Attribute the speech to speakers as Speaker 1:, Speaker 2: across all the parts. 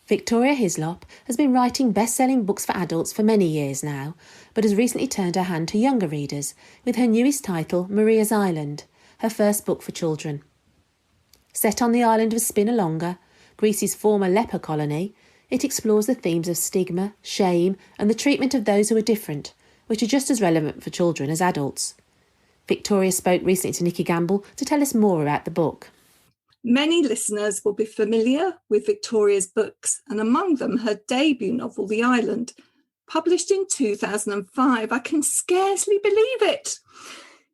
Speaker 1: Victoria Hislop has been writing best-selling books for adults for many years now, but has recently turned her hand to younger readers with her newest title, Maria's Island, her first book for children. Set on the island of Spinalonga, Greece's former leper colony, it explores the themes of stigma, shame and the treatment of those who are different, which are just as relevant for children as adults. Victoria spoke recently to Nikki Gamble to tell us more about the book.
Speaker 2: Many listeners will be familiar with Victoria's books, and among them her debut novel, The Island, published in 2005. I can scarcely believe it.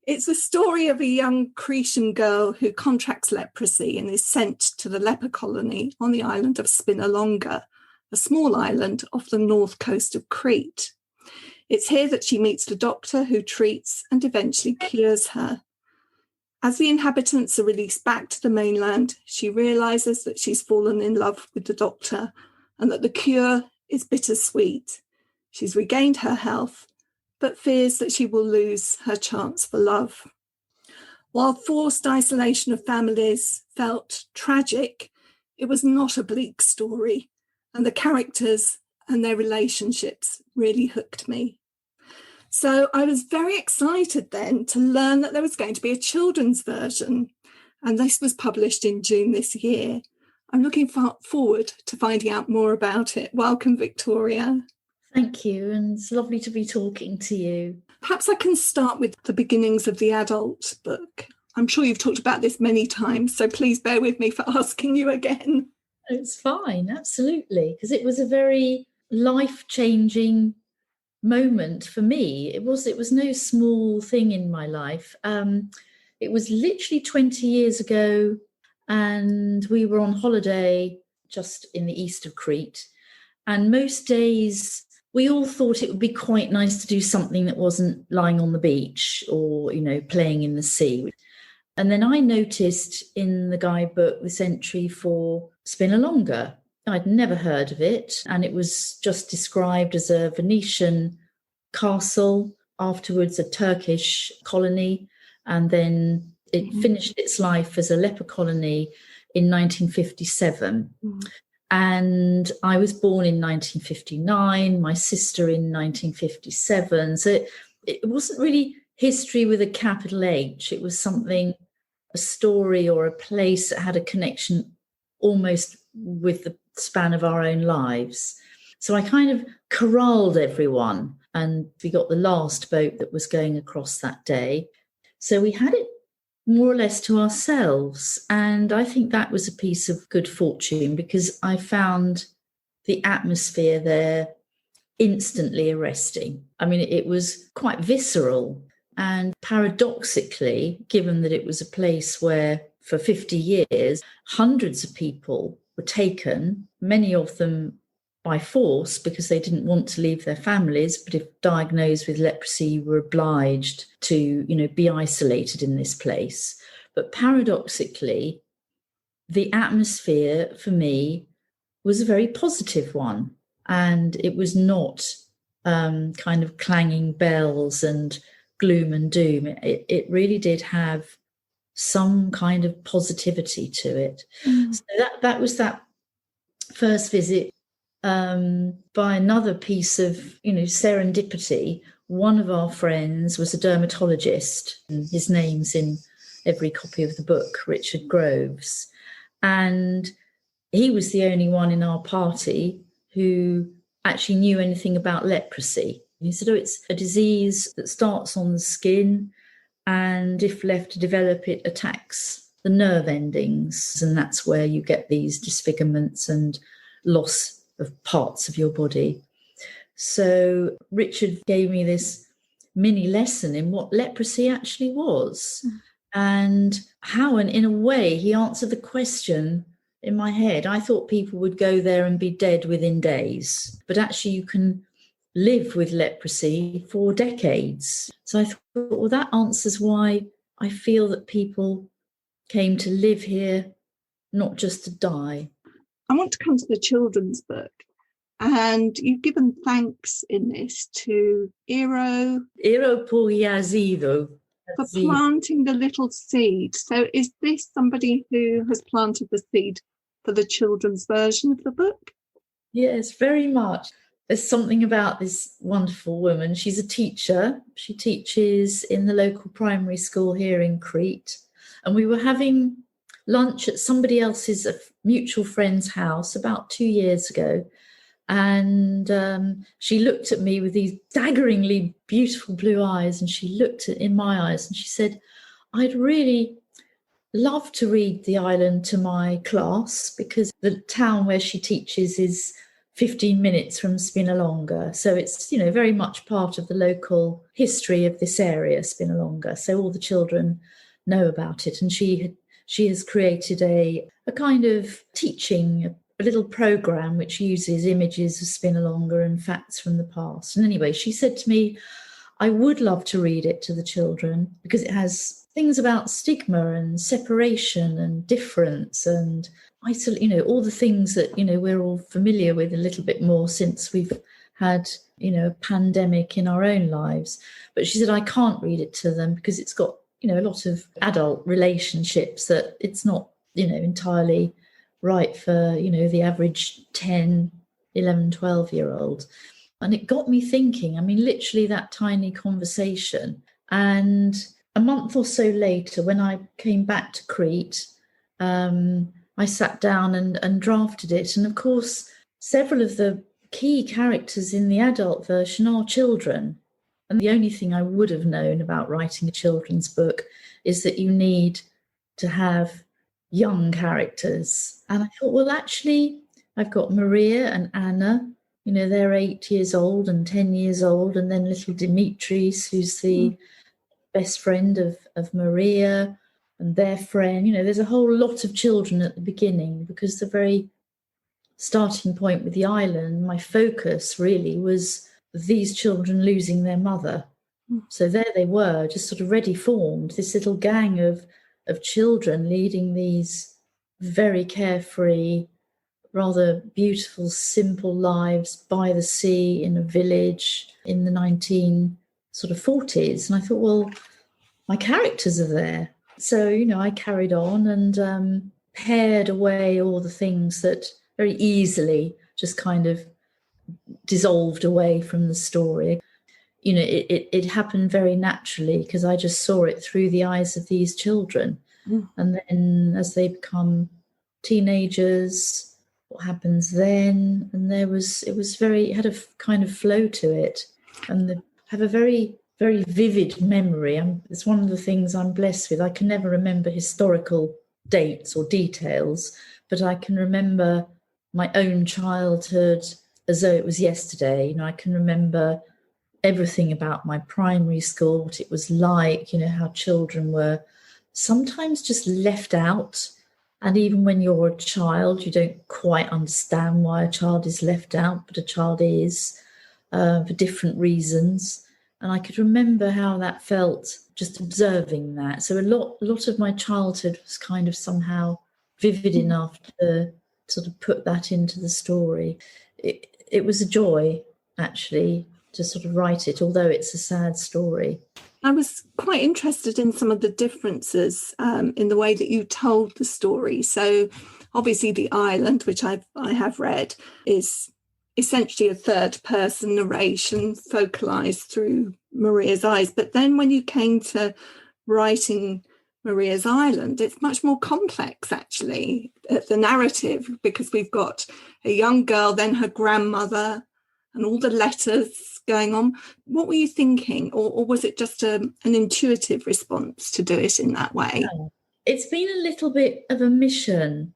Speaker 2: It's the story of a young Cretan girl who contracts leprosy and is sent to the leper colony on the island of Spinalonga, a small island off the north coast of Crete. It's here that she meets the doctor who treats and eventually cures her. As the inhabitants are released back to the mainland, she realises that she's fallen in love with the doctor and that the cure is bittersweet. She's regained her health, but fears that she will lose her chance for love. While forced isolation of families felt tragic, it was not a bleak story, and the characters and their relationships really hooked me. So I was very excited then to learn that there was going to be a children's version, and this was published in June this year. I'm looking forward to finding out more about it. Welcome, Victoria.
Speaker 3: Thank you, and it's lovely to be talking to you.
Speaker 2: Perhaps I can start with the beginnings of the adult book. I'm sure you've talked about this many times, so please bear with me for asking you again.
Speaker 3: It's fine, absolutely, because it was a very life-changing moment for me. It was no small thing in my life. It was literally 20 years ago, and we were on holiday just in the east of Crete, and most days we all thought it would be quite nice to do something that wasn't lying on the beach or, playing in the sea. And then I noticed in the guidebook this entry for Spinalonga. I'd never heard of it, and it was just described as a Venetian castle, afterwards a Turkish colony, and then it finished its life as a leper colony in 1957. And I was born in 1959, my sister in 1957. So it wasn't really history with a capital H. It was something, a story or a place that had a connection almost with the span of our own lives. So I kind of corralled everyone, and we got the last boat that was going across that day. So we had it more or less to ourselves. And I think that was a piece of good fortune, because I found the atmosphere there instantly arresting. I mean, it was quite visceral. And paradoxically, given that it was a place where for 50 years, hundreds of people were taken, many of them by force because they didn't want to leave their families, but if diagnosed with leprosy, you were obliged to, be isolated in this place. But paradoxically, the atmosphere for me was a very positive one, and it was not kind of clanging bells and gloom and doom. It really did have some kind of positivity to it. So that was that first visit. By another piece of, serendipity, one of our friends was a dermatologist, and his name's in every copy of the book, Richard Groves. And he was the only one in our party who actually knew anything about leprosy. He said, it's a disease that starts on the skin, and if left to develop, it attacks the nerve endings, and that's where you get these disfigurements and loss of parts of your body. So Richard gave me this mini lesson in what leprosy actually was, and how, and in a way, he answered the question in my head. I thought people would go there and be dead within days, but actually you can live with leprosy for decades. So I thought, well, that answers why I feel that people came to live here, not just to die.
Speaker 2: I want to come to the children's book, and you've given thanks in this to Ero
Speaker 3: Poyazido
Speaker 2: for planting the little seed. So is this somebody who has planted the seed for the children's version of the book?
Speaker 3: Yes, very much. There's something about this wonderful woman. She's a teacher. She teaches in the local primary school here in Crete. And we were having lunch at somebody else's mutual friend's house about 2 years ago. And she looked at me with these daggeringly beautiful blue eyes, and she looked in my eyes and she said, I'd really love to read The Island to my class, because the town where she teaches is 15 minutes from Spinalonga. So it's, very much part of the local history of this area, Spinalonga. So all the children know about it. And she has created a kind of teaching, a little program which uses images of Spinalonga and facts from the past. And anyway, she said to me, I would love to read it to the children because it has things about stigma and separation and difference and all the things that, we're all familiar with a little bit more since we've had, a pandemic in our own lives. But she said, I can't read it to them because it's got, a lot of adult relationships that it's not, entirely right for, the average 10, 11, 12-year-old. And it got me thinking, literally that tiny conversation. And a month or so later, when I came back to Crete, I sat down and drafted it. And of course, several of the key characters in the adult version are children. And the only thing I would have known about writing a children's book is that you need to have young characters. And I thought, well, actually, I've got Maria and Anna. They're 8 years old and 10 years old. And then little Dimitris, who's the best friend of Maria, and their friend. There's a whole lot of children at the beginning, because the very starting point with the island, my focus really was these children losing their mother. So there they were, just sort of ready formed, this little gang of children leading these very carefree, rather beautiful, simple lives by the sea in a village in the 1940s. And I thought, well, my characters are there. So, I carried on and pared away all the things that very easily just kind of dissolved away from the story. It happened very naturally because I just saw it through the eyes of these children. And then as they become teenagers, what happens then? And it had a kind of flow to it, and have a very, very vivid memory. It's one of the things I'm blessed with. I can never remember historical dates or details, but I can remember my own childhood as though it was yesterday. I can remember everything about my primary school, what it was like, how children were sometimes just left out. And even when you're a child, you don't quite understand why a child is left out, but a child is for different reasons. And I could remember how that felt just observing that. So a lot of my childhood was kind of somehow vivid enough to sort of put that into the story. It was a joy, actually, to sort of write it, although it's a sad story.
Speaker 2: I was quite interested in some of the differences in the way that you told the story. So obviously The Island, which I have read, is essentially a third-person narration focalised through Maria's eyes. But then when you came to writing Maria's Island, it's much more complex, actually, the narrative, because we've got a young girl, then her grandmother, and all the letters going on. What were you thinking? Or was it just an intuitive response to do it in that way?
Speaker 3: It's been a little bit of a mission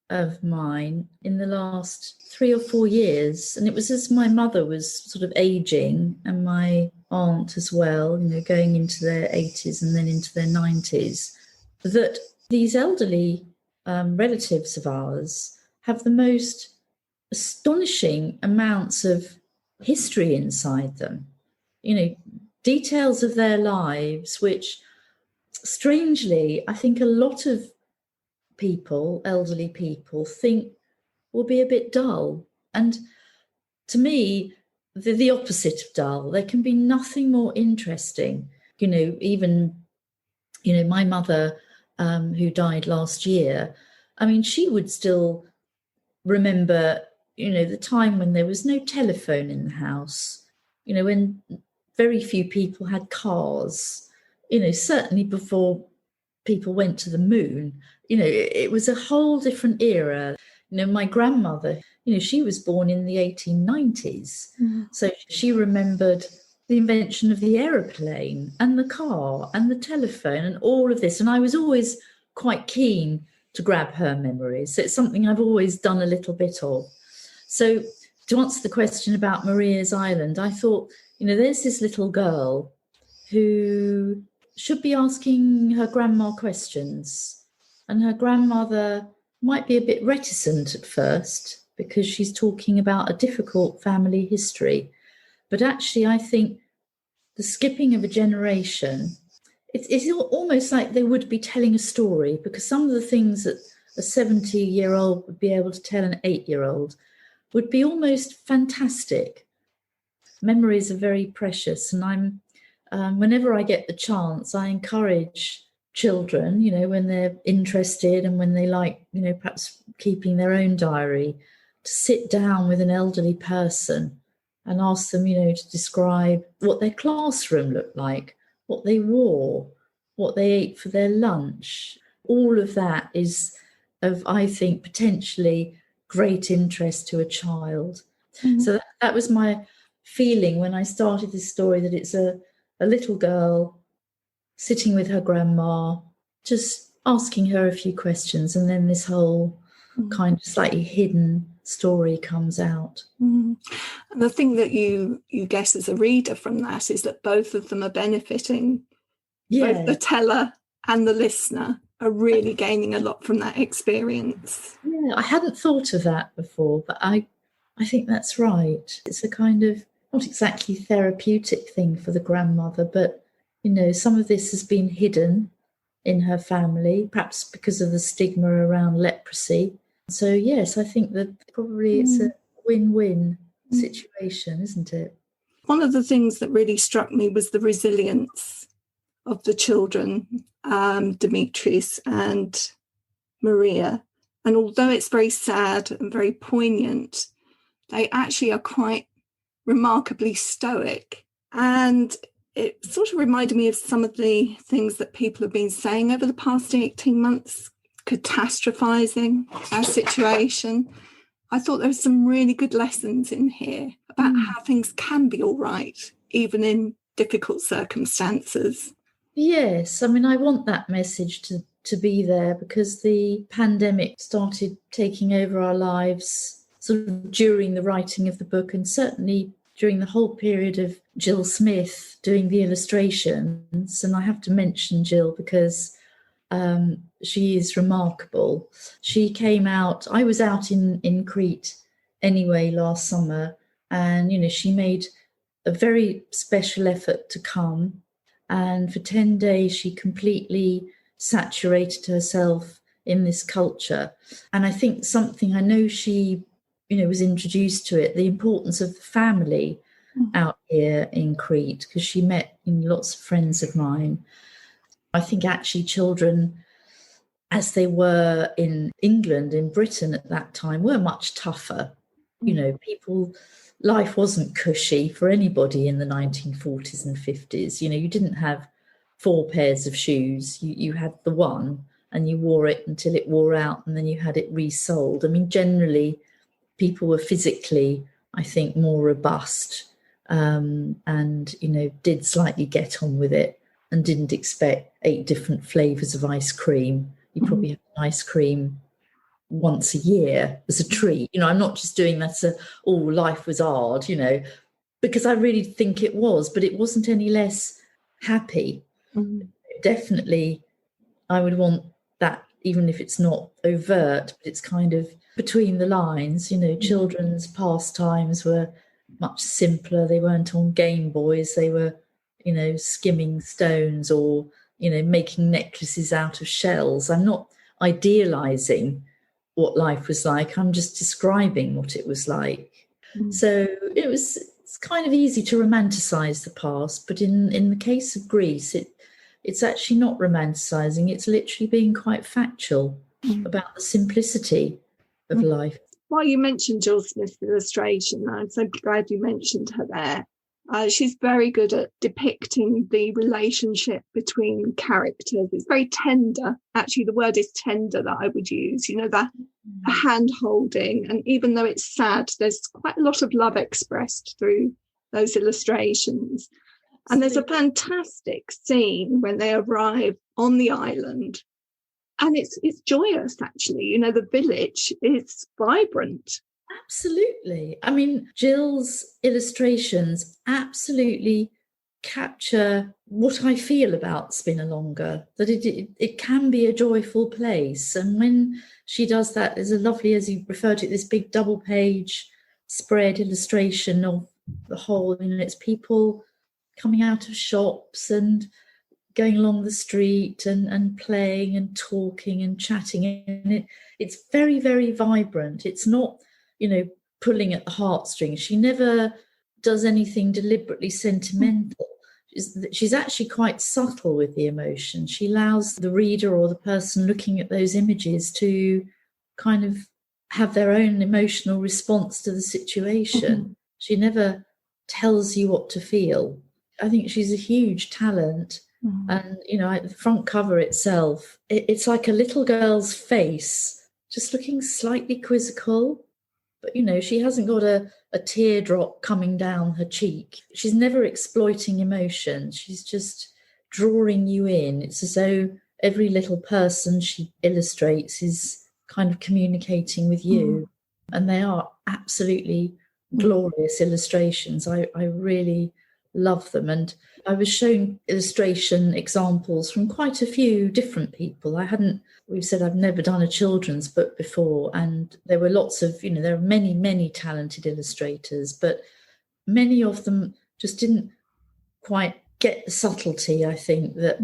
Speaker 3: of mine in the last 3 or 4 years. And it was as my mother was sort of aging, and my aunt as well, going into their 80s and then into their 90s, that these elderly relatives of ours have the most astonishing amounts of history inside them, details of their lives, which strangely, I think a lot of people, elderly people, think will be a bit dull. And to me, the opposite of dull. There can be nothing more interesting. Even my mother, who died last year, she would still remember the time when there was no telephone in the house, when very few people had cars, certainly before people went to the moon, it was a whole different era. My grandmother, she was born in the 1890s. So she remembered the invention of the aeroplane and the car and the telephone and all of this. And I was always quite keen to grab her memories. So it's something I've always done a little bit of. So to answer the question about Maria's Island, I thought, there's this little girl who should be asking her grandma questions. And her grandmother might be a bit reticent at first because she's talking about a difficult family history. But actually, I think the skipping of a generation, it's almost like they would be telling a story, because some of the things that a 70-year-old would be able to tell an 8-year-old would be almost fantastic. Memories are very precious, and whenever I get the chance, I encourage children, when they're interested and when they like, perhaps keeping their own diary, to sit down with an elderly person and ask them, to describe what their classroom looked like, what they wore, what they ate for their lunch. All of that is of, I think, potentially great interest to a child. So that was my feeling when I started this story, that it's a little girl sitting with her grandma, just asking her a few questions, and then this whole kind of slightly hidden story comes out.
Speaker 2: And the thing that you guess as a reader from that is that both of them are benefiting. Both the teller and the listener are really gaining a lot from that experience. Yeah,
Speaker 3: I hadn't thought of that before, but I think that's right. It's a kind of not exactly therapeutic thing for the grandmother, but some of this has been hidden in her family, perhaps because of the stigma around leprosy. So yes, I think that probably it's a win-win situation, isn't it?
Speaker 2: One of the things that really struck me was the resilience of the children, Demetrius and Maria. And although it's very sad and very poignant, they actually are quite remarkably stoic. And it sort of reminded me of some of the things that people have been saying over the past 18 months, catastrophizing our situation. I thought there were some really good lessons in here about how things can be all right, even in difficult circumstances.
Speaker 3: Yes, I mean, I want that message to be there, because the pandemic started taking over our lives sort of during the writing of the book, and certainly during the whole period of Gill Smith doing the illustrations. And I have to mention Gill because she is remarkable. She came out, I was out in Crete anyway last summer, and, she made a very special effort to come. And for 10 days, she completely saturated herself in this culture. And I think I know she, was introduced to it, the importance of the family out here in Crete, because she met lots of friends of mine. I think actually children, as they were in England, in Britain at that time, were much tougher. Life wasn't cushy for anybody in the 1940s and 50s. You didn't have 4 pairs of shoes. You had the one, and you wore it until it wore out, and then you had it resold. I mean, generally, people were physically, I think, more robust, and, did slightly get on with it and didn't expect 8 different flavours of ice cream. You probably have an ice cream once a year as a treat. I'm not just doing that life was hard, because I really think it was, but it wasn't any less happy. Definitely, I would want that, even if it's not overt, but it's kind of between the lines. Children's pastimes were much simpler. They weren't on Game Boys. They were, skimming stones or, making necklaces out of shells. I'm not idealizing what life was like. I'm just describing what it was like. So it's kind of easy to romanticize the past, but in the case of Greece, it's actually not romanticizing. It's literally being quite factual about the simplicity of life.
Speaker 2: While you mentioned Gill Smith's illustration, I'm so glad you mentioned her there. She's very good at depicting the relationship between characters. It's very tender. Actually, the word is tender that I would use. You know, the hand holding. And even though it's sad, there's quite a lot of love expressed through those illustrations. And there's a fantastic scene when they arrive on the island. And it's joyous, actually. You know, the village is vibrant.
Speaker 3: Absolutely. I mean, Gill's illustrations absolutely capture what I feel about Spinalonga, that it can be a joyful place. And when she does that, there's a lovely, as you referred to it, this big double-page spread illustration of the whole, you know, it's people coming out of shops and going along the street and playing and talking and chatting. And it's very, very vibrant. It's not, you know, pulling at the heartstrings. She never does anything deliberately sentimental. She's actually quite subtle with the emotion. She allows the reader or the person looking at those images to kind of have their own emotional response to the situation. Mm-hmm. She never tells you what to feel. I think she's a huge talent. Mm-hmm. And, you know, the front cover itself, it's like a little girl's face, just looking slightly quizzical. But, you know, she hasn't got a teardrop coming down her cheek. She's never exploiting emotion. She's just drawing you in. It's as though every little person she illustrates is kind of communicating with you. Mm-hmm. And they are absolutely glorious illustrations. I really love them. And I was shown illustration examples from quite a few different people. We've said I've never done a children's book before, and there were lots of, you know, there are many, many talented illustrators, but many of them just didn't quite get the subtlety, I think, that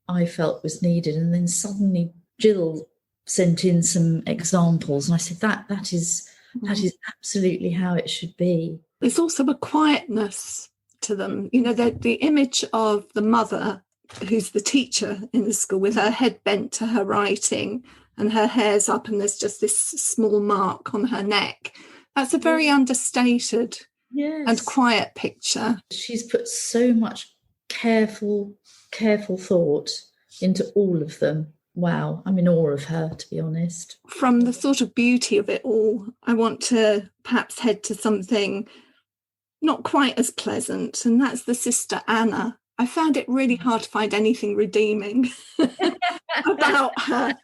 Speaker 3: I felt was needed. And then suddenly Gill sent in some examples, and I said, that is absolutely how it should be.
Speaker 2: There's also a quietness to them. You know, the image of the mother, who's the teacher in the school, with her head bent to her writing and her hair's up and there's just this small mark on her neck. That's a very understated and quiet picture.
Speaker 3: She's put so much careful thought into all of them. Wow, I'm in awe of her, to be honest.
Speaker 2: From the sort of beauty of it all, I want to perhaps head to something not quite as pleasant, and that's the sister Anna. I found it really hard to find anything redeeming about her.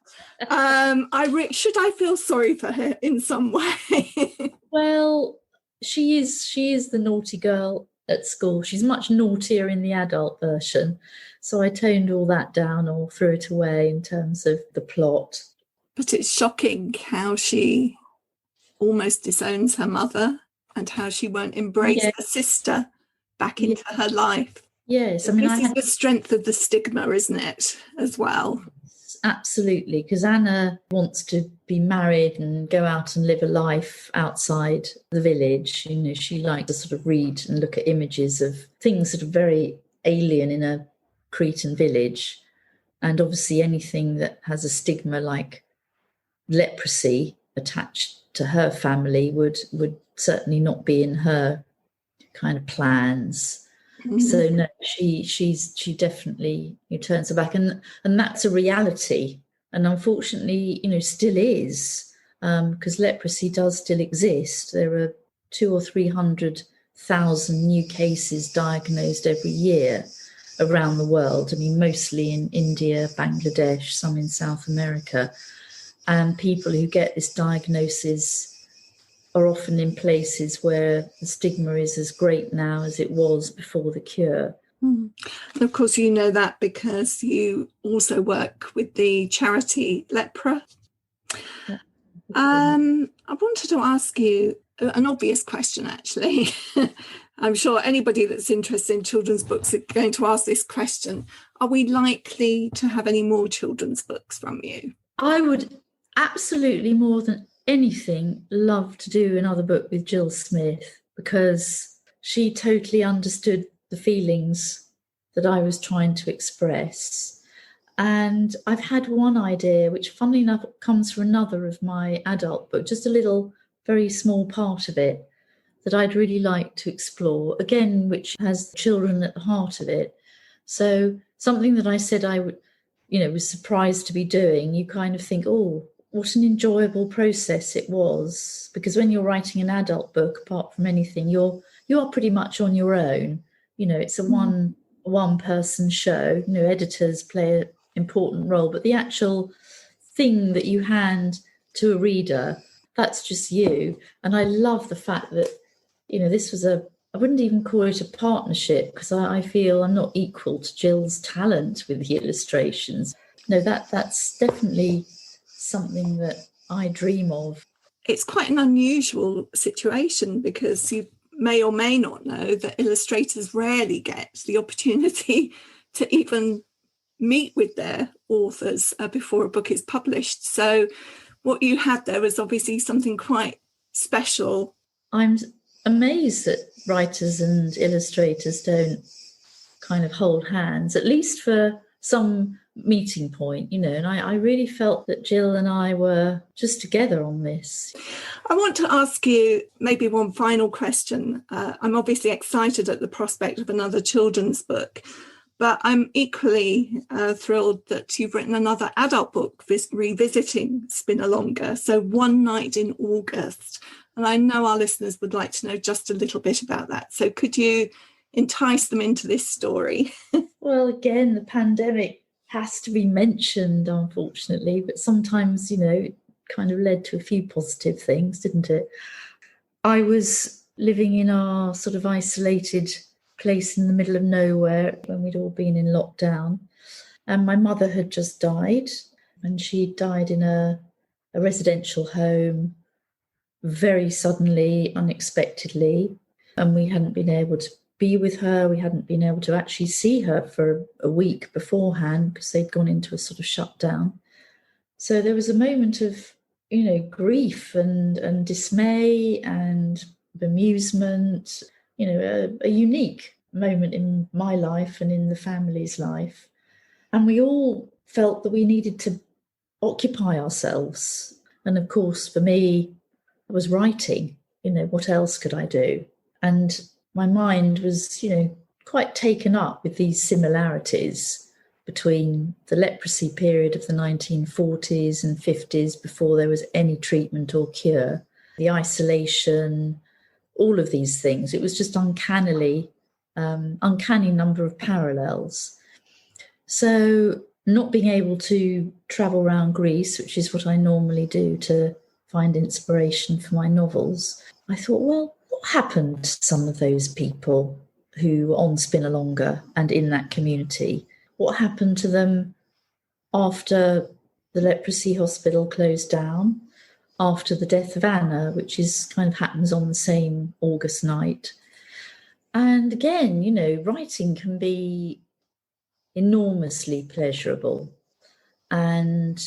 Speaker 2: Should I feel sorry for her in some way?
Speaker 3: Well, she is the naughty girl at school. She's much naughtier in the adult version. So I toned all that down or threw it away in terms of the plot.
Speaker 2: But it's shocking how she almost disowns her mother and how she won't embrace her sister back into her life.
Speaker 3: Yes, I mean,
Speaker 2: this is the strength of the stigma, isn't it, as well?
Speaker 3: Absolutely, because Anna wants to be married and go out and live a life outside the village. You know, she likes to sort of read and look at images of things that are very alien in a Cretan village. And obviously anything that has a stigma like leprosy attached to her family would certainly not be in her kind of plans. Mm-hmm. So no, she definitely turns her back, and that's a reality, and unfortunately, still is, because leprosy does still exist. There are 200,000 or 300,000 new cases diagnosed every year around the world. I mean, mostly in India, Bangladesh, some in South America, and people who get this diagnosis are often in places where the stigma is as great now as it was before the cure.
Speaker 2: Mm. And of course, you know that because you also work with the charity Lepra. Yeah. I wanted to ask you an obvious question, actually. I'm sure anybody that's interested in children's books is going to ask this question. Are we likely to have any more children's books from you?
Speaker 3: I would absolutely, more than anything, love to do another book with Gill Smith, because she totally understood the feelings that I was trying to express. And I've had one idea, which funnily enough comes from another of my adult book, just a little very small part of it that I'd really like to explore, again, which has children at the heart of it. So something that I said I would, was surprised to be doing, you kind of think, oh, what an enjoyable process it was. Because when you're writing an adult book, apart from anything, you are pretty much on your own. It's a one person show. Editors play an important role, but the actual thing that you hand to a reader, that's just you. And I love the fact that, this was I wouldn't even call it a partnership, because I feel I'm not equal to Gill's talent with the illustrations. No, that's definitely something that I dream of.
Speaker 2: It's quite an unusual situation, because you may or may not know that illustrators rarely get the opportunity to even meet with their authors before a book is published. So what you had there was obviously something quite special.
Speaker 3: I'm amazed that writers and illustrators don't kind of hold hands, at least for some meeting point, and I really felt that Gill and I were just together on this.
Speaker 2: I want to ask you maybe one final question. I'm obviously excited at the prospect of another children's book, but I'm equally thrilled that you've written another adult book revisiting Spinalonga, so One Night in August. And I know our listeners would like to know just a little bit about that. So could you entice them into this story?
Speaker 3: Well, again, the pandemic has to be mentioned, unfortunately, but sometimes, it kind of led to a few positive things, didn't it? I was living in our sort of isolated place in the middle of nowhere when we'd all been in lockdown, and my mother had just died, and she died in a residential home very suddenly, unexpectedly, and we hadn't been able to be with her. We hadn't been able to actually see her for a week beforehand, because they'd gone into a sort of shutdown. So there was a moment of, grief and dismay and bemusement, a unique moment in my life and in the family's life. And we all felt that we needed to occupy ourselves. And of course, for me, I was writing. What else could I do? And my mind was, quite taken up with these similarities between the leprosy period of the 1940s and 50s, before there was any treatment or cure, the isolation, all of these things. It was just uncanny number of parallels. So not being able to travel around Greece, which is what I normally do to find inspiration for my novels, I thought, well, what happened to some of those people who were on Spinalonga and in that community? What happened to them after the leprosy hospital closed down, after the death of Anna, which is kind of happens on the same August night? And again, writing can be enormously pleasurable. And,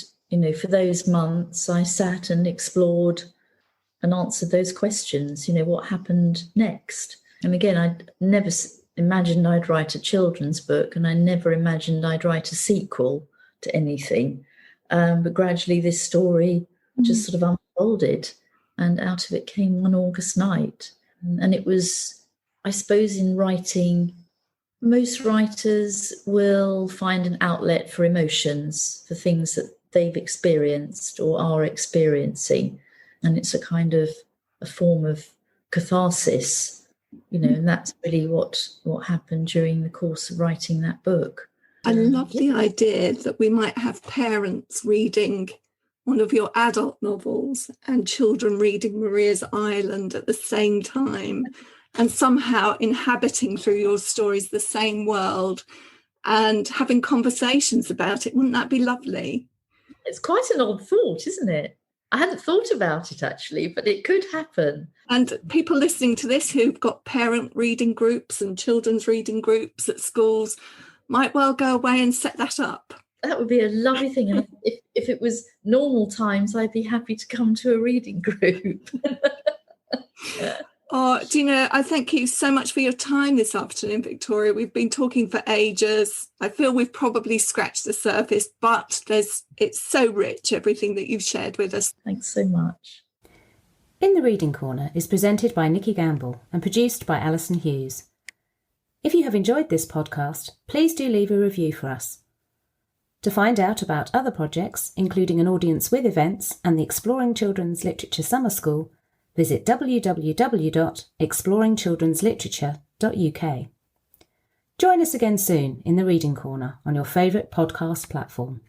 Speaker 3: for those months, I sat and explored and answered those questions. What happened next? And again, I'd never imagined I'd write a children's book, and I never imagined I'd write a sequel to anything. But gradually this story just sort of unfolded, and out of it came One August Night. And it was, I suppose, in writing, most writers will find an outlet for emotions, for things that they've experienced or are experiencing. And it's a kind of a form of catharsis, and that's really what happened during the course of writing that book.
Speaker 2: I love the idea that we might have parents reading one of your adult novels and children reading Maria's Island at the same time, and somehow inhabiting through your stories the same world and having conversations about it. Wouldn't that be lovely?
Speaker 3: It's quite an odd thought, isn't it? I hadn't thought about it, actually, but it could happen.
Speaker 2: And people listening to this who've got parent reading groups and children's reading groups at schools might well go away and set that up.
Speaker 3: That would be a lovely thing. And if it was normal times, I'd be happy to come to a reading group.
Speaker 2: Oh, Dina, I thank you so much for your time this afternoon, Victoria. We've been talking for ages. I feel we've probably scratched the surface, but it's so rich, everything that you've shared with us.
Speaker 3: Thanks so much.
Speaker 1: In the Reading Corner is presented by Nikki Gamble and produced by Alison Hughes. If you have enjoyed this podcast, please do leave a review for us. To find out about other projects, including an audience with events and the Exploring Children's Literature Summer School, visit www.exploringchildrensliterature.uk. Join us again soon in the Reading Corner on your favourite podcast platform.